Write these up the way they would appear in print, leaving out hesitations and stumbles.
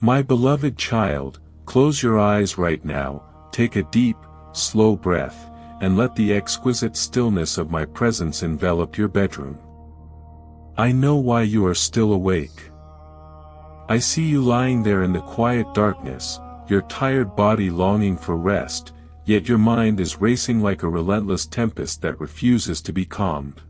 My beloved child, close your eyes right now, take a deep, slow breath, and let the exquisite stillness of my presence envelop your bedroom. I know why you are still awake. I see you lying there in the quiet darkness, your tired body longing for rest, yet your mind is racing like a relentless tempest that refuses to be calmed.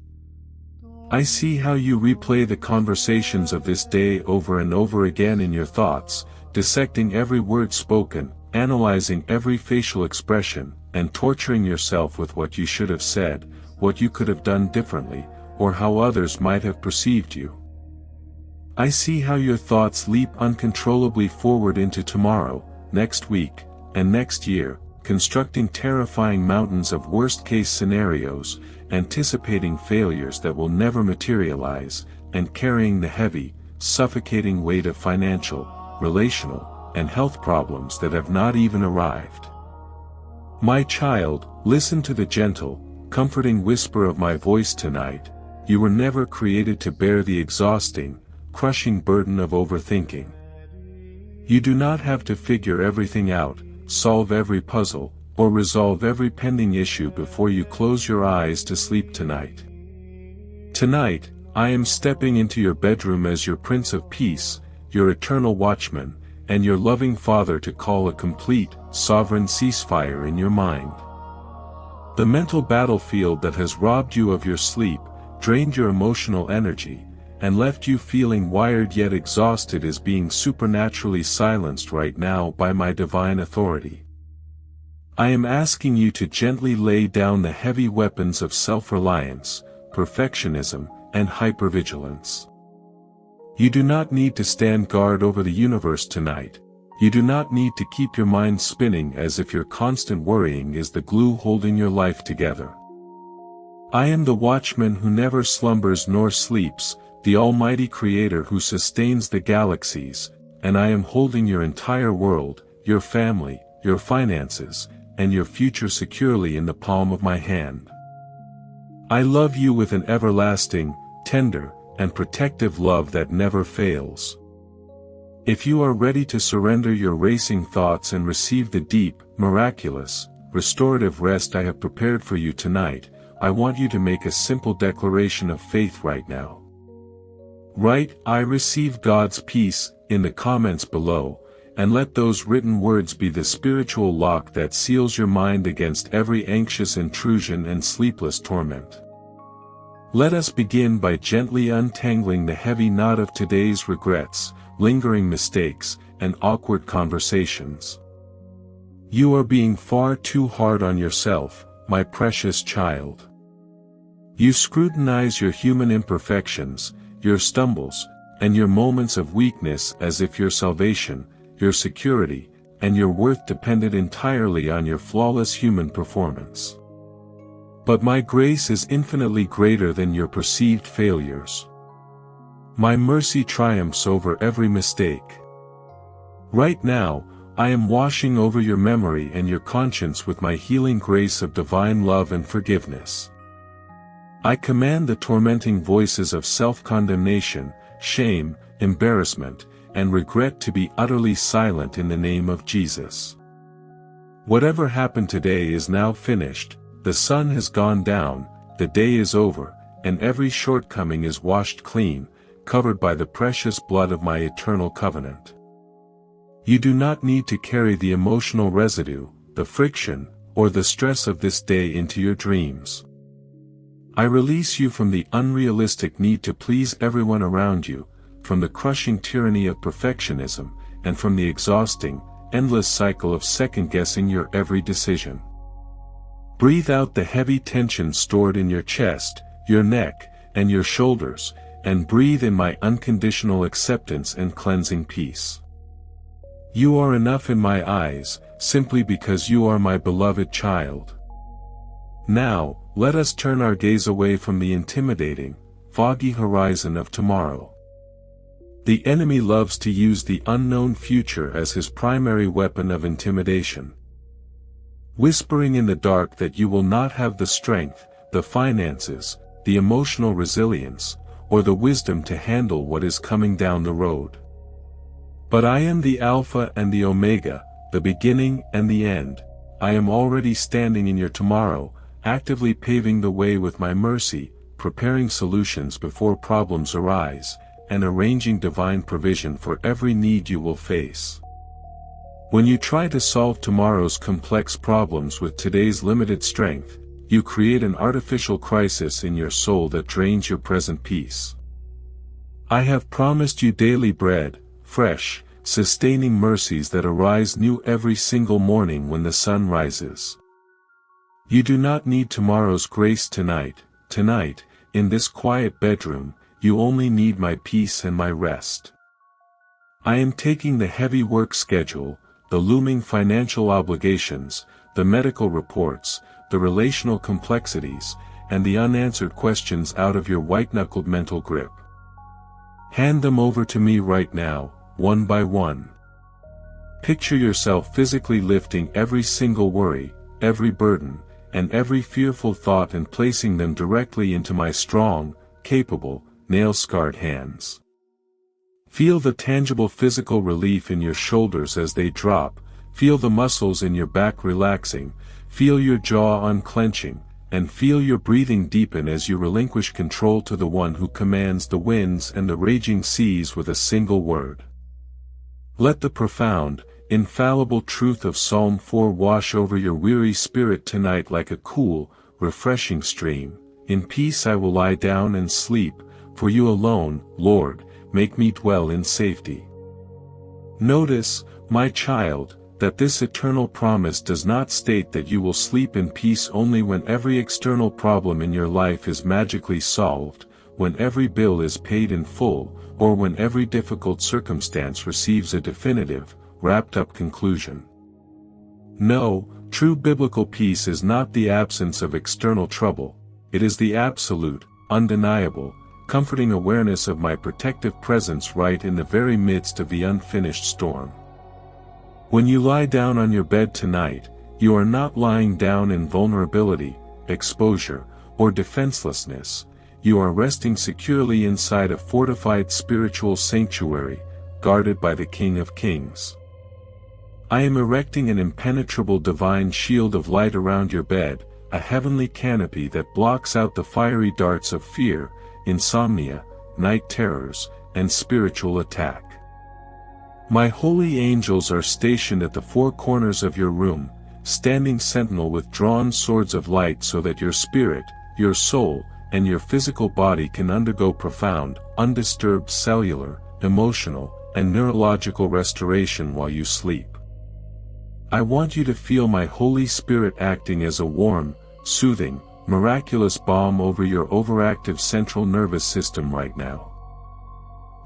I see how you replay the conversations of this day over and over again in your thoughts, dissecting every word spoken, analyzing every facial expression, and torturing yourself with what you should have said, what you could have done differently, or how others might have perceived you. I see how your thoughts leap uncontrollably forward into tomorrow, next week, and next year, constructing terrifying mountains of worst-case scenarios, anticipating failures that will never materialize, and carrying the heavy, suffocating weight of financial, relational, and health problems that have not even arrived. My child, listen to the gentle, comforting whisper of my voice tonight. You were never created to bear the exhausting, crushing burden of overthinking. You do not have to figure everything out, solve every puzzle, or resolve every pending issue before you close your eyes to sleep tonight. Tonight, I am stepping into your bedroom as your Prince of Peace, your eternal watchman, and your loving Father to call a complete, sovereign ceasefire in your mind. The mental battlefield that has robbed you of your sleep, drained your emotional energy, and left you feeling wired yet exhausted is being supernaturally silenced right now by my divine authority. I am asking you to gently lay down the heavy weapons of self-reliance, perfectionism, and hypervigilance. You do not need to stand guard over the universe tonight. You do not need to keep your mind spinning as if your constant worrying is the glue holding your life together. I am the watchman who never slumbers nor sleeps, the Almighty Creator who sustains the galaxies, and I am holding your entire world, your family, your finances, and your future securely in the palm of my hand. I love you with an everlasting, tender, and protective love that never fails. If you are ready to surrender your racing thoughts and receive the deep, miraculous, restorative rest I have prepared for you tonight, I want you to make a simple declaration of faith right now. Write, "I receive God's peace," in the comments below, and let those written words be the spiritual lock that seals your mind against every anxious intrusion and sleepless torment. Let us begin by gently untangling the heavy knot of today's regrets, lingering mistakes, and awkward conversations. You are being far too hard on yourself, my precious child. You scrutinize your human imperfections, your stumbles, and your moments of weakness as if your salvation, your security, and your worth depended entirely on your flawless human performance. But my grace is infinitely greater than your perceived failures. My mercy triumphs over every mistake. Right now, I am washing over your memory and your conscience with my healing grace of divine love and forgiveness. I command the tormenting voices of self-condemnation, shame, embarrassment, and regret to be utterly silent in the name of Jesus. Whatever happened today is now finished, the sun has gone down, the day is over, and every shortcoming is washed clean, covered by the precious blood of my eternal covenant. You do not need to carry the emotional residue, the friction, or the stress of this day into your dreams. I release you from the unrealistic need to please everyone around you, from the crushing tyranny of perfectionism, and from the exhausting, endless cycle of second-guessing your every decision. Breathe out the heavy tension stored in your chest, your neck, and your shoulders, and breathe in my unconditional acceptance and cleansing peace. You are enough in my eyes, simply because you are my beloved child. Now, let us turn our gaze away from the intimidating, foggy horizon of tomorrow. The enemy loves to use the unknown future as his primary weapon of intimidation. Whispering in the dark that you will not have the strength, the finances, the emotional resilience, or the wisdom to handle what is coming down the road. But I am the Alpha and the Omega, the beginning and the end. I am already standing in your tomorrow, actively paving the way with my mercy, preparing solutions before problems arise, and arranging divine provision for every need you will face. When you try to solve tomorrow's complex problems with today's limited strength, you create an artificial crisis in your soul that drains your present peace. I have promised you daily bread, fresh, sustaining mercies that arise new every single morning when the sun rises. You do not need tomorrow's grace tonight, in this quiet bedroom, you only need my peace and my rest. I am taking the heavy work schedule, the looming financial obligations, the medical reports, the relational complexities, and the unanswered questions out of your white-knuckled mental grip. Hand them over to me right now, one by one. Picture yourself physically lifting every single worry, every burden, and every fearful thought and placing them directly into my strong, capable, nail-scarred hands. Feel the tangible physical relief in your shoulders as they drop, feel the muscles in your back relaxing, feel your jaw unclenching, and feel your breathing deepen as you relinquish control to the one who commands the winds and the raging seas with a single word. Let the profound, infallible truth of Psalm 4 wash over your weary spirit tonight like a cool, refreshing stream. In peace I will lie down and sleep, for you alone, Lord, make me dwell in safety. Notice, my child, that this eternal promise does not state that you will sleep in peace only when every external problem in your life is magically solved, when every bill is paid in full, or when every difficult circumstance receives a definitive, wrapped-up conclusion. No, true biblical peace is not the absence of external trouble, it is the absolute, undeniable, comforting awareness of my protective presence right in the very midst of the unfinished storm. When you lie down on your bed tonight, you are not lying down in vulnerability, exposure, or defenselessness, you are resting securely inside a fortified spiritual sanctuary, guarded by the King of Kings. I am erecting an impenetrable divine shield of light around your bed, a heavenly canopy that blocks out the fiery darts of fear, insomnia, night terrors, and spiritual attack. My holy angels are stationed at the four corners of your room, standing sentinel with drawn swords of light so that your spirit, your soul, and your physical body can undergo profound, undisturbed cellular, emotional, and neurological restoration while you sleep. I want you to feel my Holy Spirit acting as a warm, soothing, miraculous balm over your overactive central nervous system right now.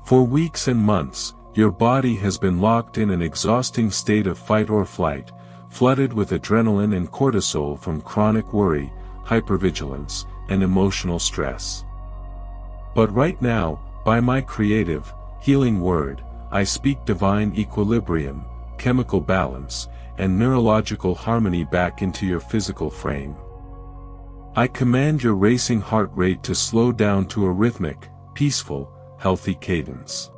For weeks and months, your body has been locked in an exhausting state of fight or flight, flooded with adrenaline and cortisol from chronic worry, hypervigilance, and emotional stress. But right now, by my creative, healing word, I speak divine equilibrium, chemical balance, and neurological harmony back into your physical frame. I command your racing heart rate to slow down to a rhythmic, peaceful, healthy cadence.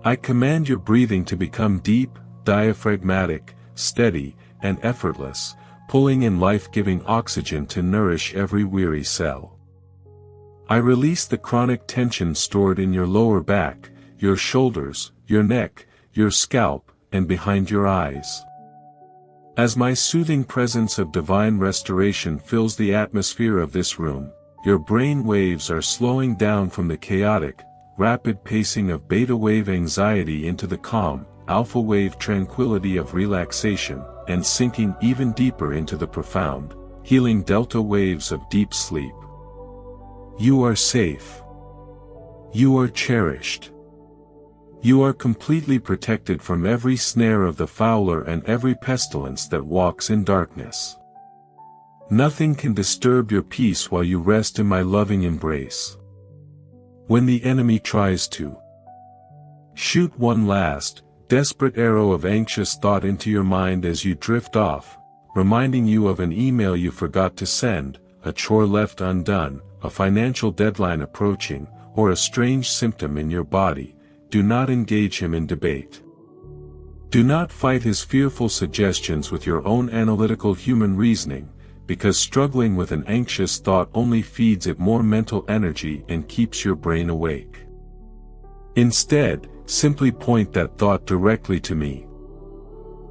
I command your breathing to become deep, diaphragmatic, steady, and effortless, pulling in life-giving oxygen to nourish every weary cell. I release the chronic tension stored in your lower back, your shoulders, your neck, your scalp, and behind your eyes. As my soothing presence of divine restoration fills the atmosphere of this room, your brain waves are slowing down from the chaotic, rapid pacing of beta wave anxiety into the calm, alpha wave tranquility of relaxation, and sinking even deeper into the profound, healing delta waves of deep sleep. You are safe. You are cherished. You are completely protected from every snare of the fowler and every pestilence that walks in darkness. Nothing can disturb your peace while you rest in my loving embrace. When the enemy tries to shoot one last, desperate arrow of anxious thought into your mind as you drift off, reminding you of an email you forgot to send, a chore left undone, a financial deadline approaching, or a strange symptom in your body, do not engage him in debate. Do not fight his fearful suggestions with your own analytical human reasoning, because struggling with an anxious thought only feeds it more mental energy and keeps your brain awake. Instead, simply point that thought directly to me.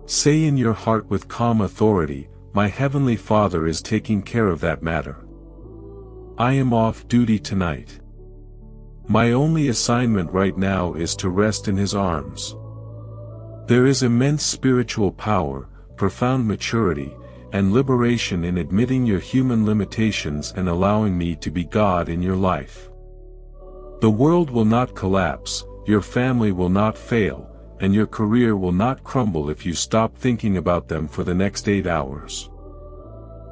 Say in your heart with calm authority, "My Heavenly Father is taking care of that matter. I am off duty tonight. My only assignment right now is to rest in His arms." There is immense spiritual power, profound maturity, and liberation in admitting your human limitations and allowing me to be God in your life. The world will not collapse, your family will not fail, and your career will not crumble if you stop thinking about them for the next 8 hours.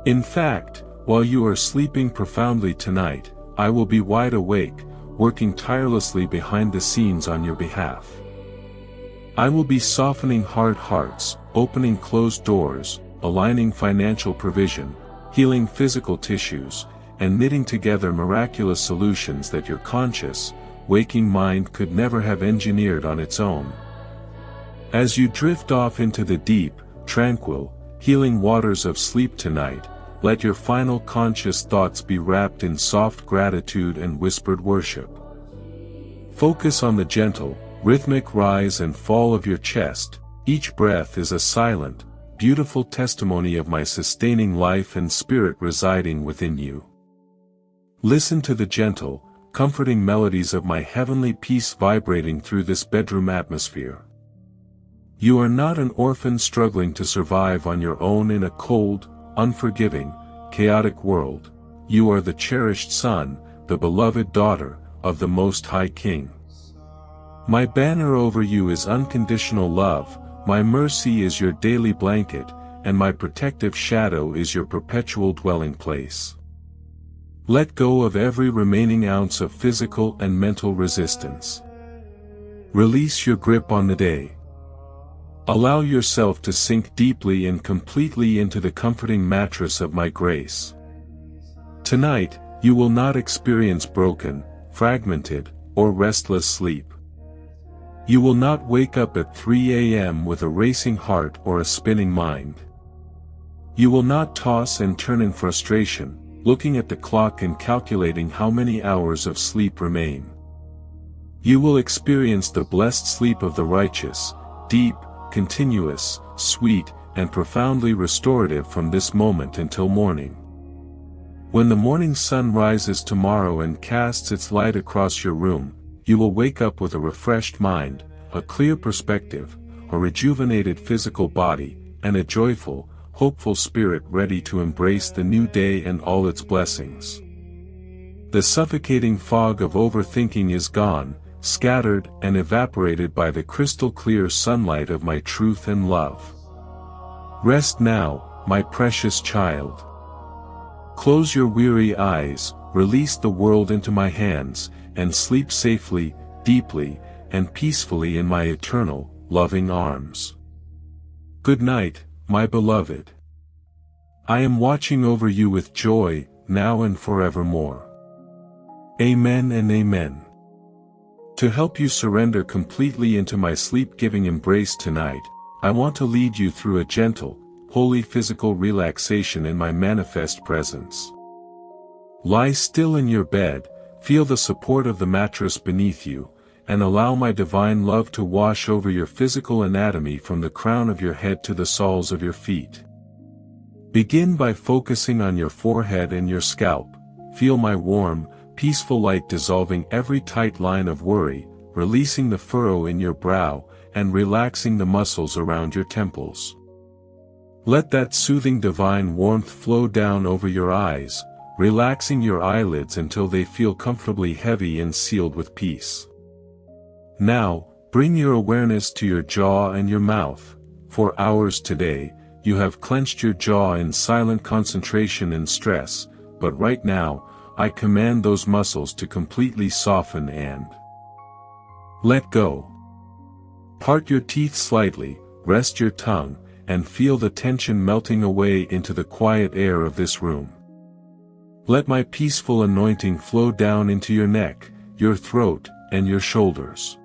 In fact, while you are sleeping profoundly tonight, I will be wide awake, working tirelessly behind the scenes on your behalf. I will be softening hard hearts, opening closed doors, aligning financial provision, healing physical tissues, and knitting together miraculous solutions that your conscious, waking mind could never have engineered on its own. As you drift off into the deep, tranquil, healing waters of sleep tonight, let your final conscious thoughts be wrapped in soft gratitude and whispered worship. Focus on the gentle, rhythmic rise and fall of your chest. Each breath is a silent, beautiful testimony of my sustaining life and spirit residing within you. Listen to the gentle, comforting melodies of my heavenly peace vibrating through this bedroom atmosphere. You are not an orphan struggling to survive on your own in a cold, unforgiving, chaotic world. You are the cherished son, the beloved daughter, of the Most High King. My banner over you is unconditional love, my mercy is your daily blanket, and my protective shadow is your perpetual dwelling place. Let go of every remaining ounce of physical and mental resistance. Release your grip on the day. Allow yourself to sink deeply and completely into the comforting mattress of my grace. Tonight, you will not experience broken, fragmented, or restless sleep. You will not wake up at 3 a.m. with a racing heart or a spinning mind. You will not toss and turn in frustration, looking at the clock and calculating how many hours of sleep remain. You will experience the blessed sleep of the righteous, deep, continuous, sweet, and profoundly restorative from this moment until morning. When the morning sun rises tomorrow and casts its light across your room, you will wake up with a refreshed mind, a clear perspective, a rejuvenated physical body, and a joyful, hopeful spirit ready to embrace the new day and all its blessings. The suffocating fog of overthinking is gone, scattered and evaporated by the crystal-clear sunlight of my truth and love. Rest now, my precious child. Close your weary eyes, release the world into my hands, and sleep safely, deeply, and peacefully in my eternal, loving arms. Good night, my beloved. I am watching over you with joy, now and forevermore. Amen and amen. To help you surrender completely into my sleep-giving embrace tonight, I want to lead you through a gentle, holy physical relaxation in my manifest presence. Lie still in your bed, feel the support of the mattress beneath you, and allow my divine love to wash over your physical anatomy from the crown of your head to the soles of your feet. Begin by focusing on your forehead and your scalp. Feel my warm, peaceful light dissolving every tight line of worry, releasing the furrow in your brow, and relaxing the muscles around your temples. Let that soothing divine warmth flow down over your eyes, relaxing your eyelids until they feel comfortably heavy and sealed with peace. Now, bring your awareness to your jaw and your mouth. For hours today, you have clenched your jaw in silent concentration and stress, but right now, I command those muscles to completely soften and let go. Part your teeth slightly, rest your tongue, and feel the tension melting away into the quiet air of this room. Let my peaceful anointing flow down into your neck, your throat, and your shoulders.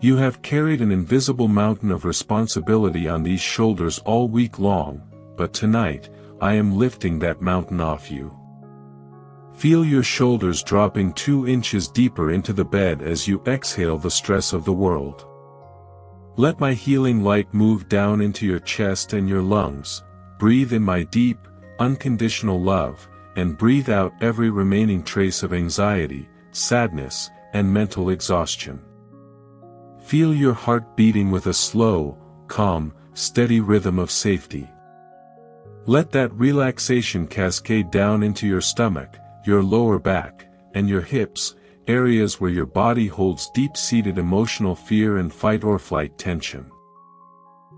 You have carried an invisible mountain of responsibility on these shoulders all week long, but tonight, I am lifting that mountain off you. Feel your shoulders dropping 2 inches deeper into the bed as you exhale the stress of the world. Let my healing light move down into your chest and your lungs. Breathe in my deep, unconditional love, and breathe out every remaining trace of anxiety, sadness, and mental exhaustion. Feel your heart beating with a slow, calm, steady rhythm of safety. Let that relaxation cascade down into your stomach, your lower back, and your hips, areas where your body holds deep-seated emotional fear and fight-or-flight tension.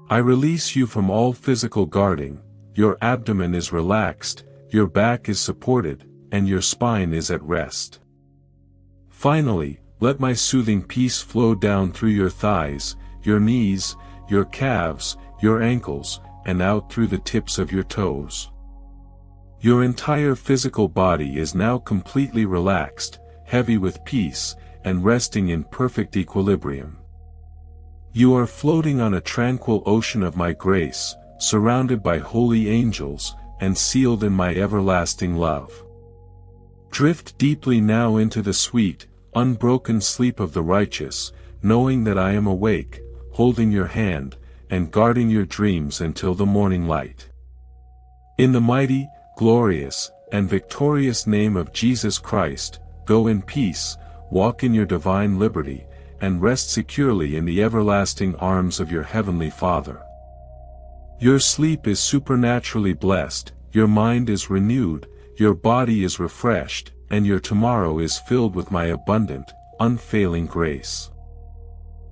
I release you from all physical guarding. Your abdomen is relaxed, your back is supported, and your spine is at rest. Finally, let my soothing peace flow down through your thighs, your knees, your calves, your ankles, and out through the tips of your toes. Your entire physical body is now completely relaxed, heavy with peace, and resting in perfect equilibrium. You are floating on a tranquil ocean of my grace, surrounded by holy angels, and sealed in my everlasting love. Drift deeply now into the sweet, unbroken sleep of the righteous, knowing that I am awake, holding your hand, and guarding your dreams until the morning light. In the mighty, glorious, and victorious name of Jesus Christ, go in peace, walk in your divine liberty, and rest securely in the everlasting arms of your heavenly Father. Your sleep is supernaturally blessed, your mind is renewed, your body is refreshed, and your tomorrow is filled with my abundant, unfailing grace.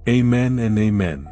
Amen and amen.